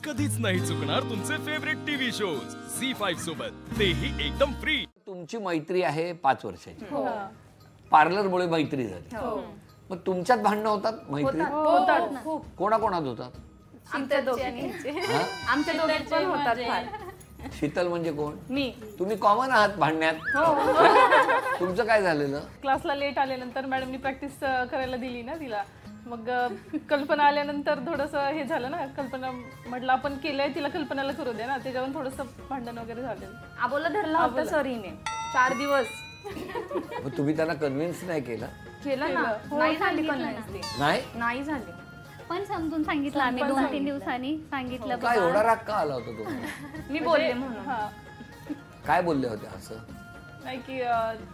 कधीच नाही चुकणार तुमचे फेवरेट टीव्ही शोज झी5 सोबत, तेही एकदम फ्री। तुमची मैत्री आहे 5 वर्षाची, पार्लरमुळे मैत्री झाली, मग तुमच्यात भांडणं होतात मैत्री? होतात ना, कोणाकोणात होतात? आमच्या दोघांचे आमच्या दोघांचे पण होतात फार। शीतल म्हणजे कोण? मी। तुम्ही कॉमन आहात भांडण्यात? तुमचं काय झालेलं? क्लासला लेट आल्यानंतर मॅडमनी प्रॅक्टिस करायला दिली ना तिला, मग कल्पना आल्यानंतर थोडंसं हे झालं ना, कल्पना म्हटलं आपण केलंय तिला कल्पनाला करू दे ना, त्याच्यावर थोडंसं भांडण वगैरे झालेलं। आबोला धरला होता सरीने 4 दिवस। मग तुम्ही त्यांना कन्व्हिन्स नाही केलं? केलं ना, नाही झाली कन्व्हिन्स। नाही झाली, पण समजून सांगितलं आम्ही 2-3 दिवसांनी सांगितलं। काय एवढा राग का आला होता तुम्हाला? मी बोलले म्हणून। काय बोलले होते असं? नाही की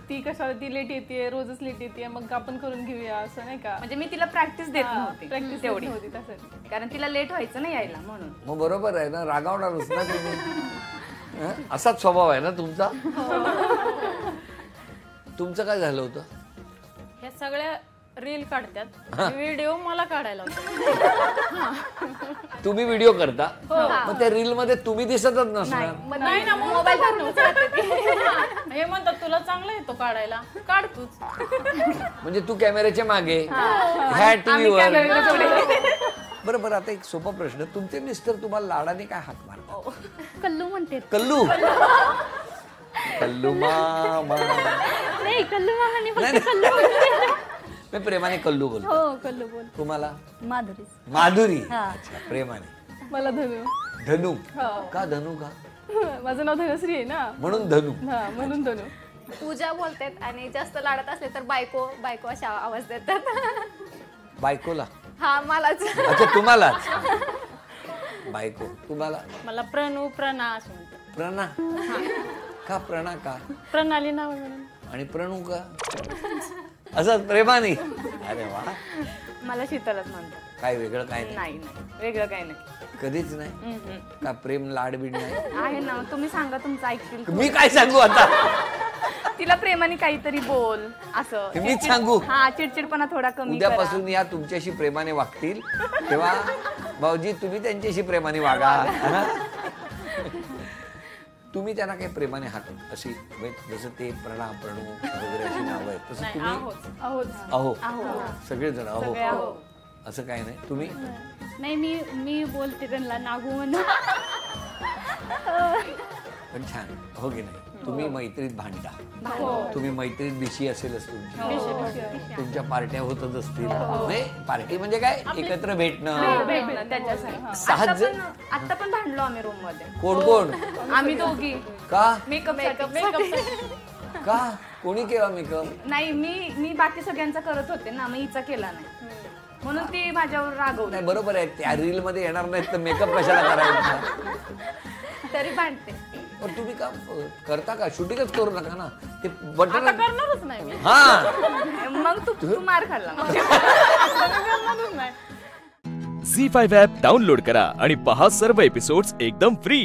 ती कशाला ती लेट येते, रोजच लेट येते, मग आपण करून घेऊया असं नाही का? म्हणजे मी तिला प्रॅक्टिस देत नव्हती, प्रॅक्टिस तेवढी होती त्यासाठी, कारण तिला लेट व्हायचं नाही यायला म्हणून। मग बरोबर आहे ना, रागावणारच ना तुम्ही। असाच स्वभाव आहे ना तुमचा? तुमचं काय झालं होतं? हे सगळ्या रील काढतात, व्हिडिओ मला काढायला होता। तुम्ही व्हिडिओ करता, मग त्या रील मध्ये तुम्ही दिसतच नसणार। नाही ना, मोबाईल धरूनच राहते ती। हे म्हणतात तुला चांगला येतो काढायला, काढ तूच। म्हणजे तू कॅमेऱ्याच्या मागे, ह्या टीव्हीवर। बरोबर, आता एक सोपा प्रश्न, तुमचे मिस्टर तुम्हाला लाडाने काय हाक मारतात? कल्लू म्हणते। कल्लू? कल्लू मामा नाही, कल्लू मामा नाही, फक्त कल्लू म्हणते। मी प्रेमाने कल्लू बोलतो। हो, कल्लू बोल। तुम्हाला? माधुरी। माधुरी? अच्छा, प्रेमाने। मला धनु। धनु? का धनु? का माझं नाव धनश्री आहे ना, म्हणून धनु? हा, म्हणून धनु। पूजा बोलतात आणि जास्त लाडत असले तर बायको बायको अशा आवाज देतात। बायकोला? हा, मलाच। अच्छा, तुम्हालाच? बायको तुम्हाला? मला प्रणू प्रणा असं म्हणतात। प्रणा? का प्रणा? का प्रणाली नाव म्हणून। आणि प्रणू का? असं प्रेमाने? अरे वा, मला शीतलच म्हणतात। काय वेगळं काय नाही? नाही नाही, वेगळं काही नाही, कधीच नाही का? प्रेम लाड बीड नाही आहे ना? तुम्ही सांगा, तुमचं ऐकतील। मी काय सांगू आता? तिला प्रेमाने काहीतरी बोल असं। मीच सांगू? हा, चिडचिडपणा थोडा कमी करा। उद्यापासून या तुमच्याशी प्रेमाने वागतील, तेव्हा भाऊजी तुम्ही त्यांच्याशी प्रेमाने वागा। तुम्ही त्यांना काही प्रेमाने हाकल अशी, जसं ते प्रणा प्रणू वगैरे अशी नाव आहेत, तसं तुम्ही? अहो, सगळेजण अहो, असं काही नाही? तुम्ही? नाही, मी बोलते त्यांना नागू म्हणून। पण छान हो की नाही? तुम्ही मैत्रीत भांडता, तुम्ही मैत्रीत बिशी असेलच तुमची, तुमच्या पार्ट्या होतच असतील। नाही, पार्टी म्हणजे काय? एकत्र भेटणं त्याच्यासाठी। 6 जण आता पण भांडलो आम्ही रूम मध्ये। कोण कोण? आम्ही दोघी। का? मेकअप का? कोणी केला मेकअप? नाही, मी बाकी सगळ्यांचा करत होते ना, मग हिचा केला नाही, म्हणून ती माझ्यावर रागवली। नाही, बरोबर आहे, त्या रील मध्ये येणार नाहीत तर मेकअप कशाला करायचा? तरी भांडते। पण तुम्ही काम करता का? शूटिंगच करू नका ना, ते बटन करणारच नाही मी। हा, मग तू मार खाल्ला। झी5 ॲप डाउनलोड करा आणि पहा सर्व एपिसोड्स एकदम फ्री।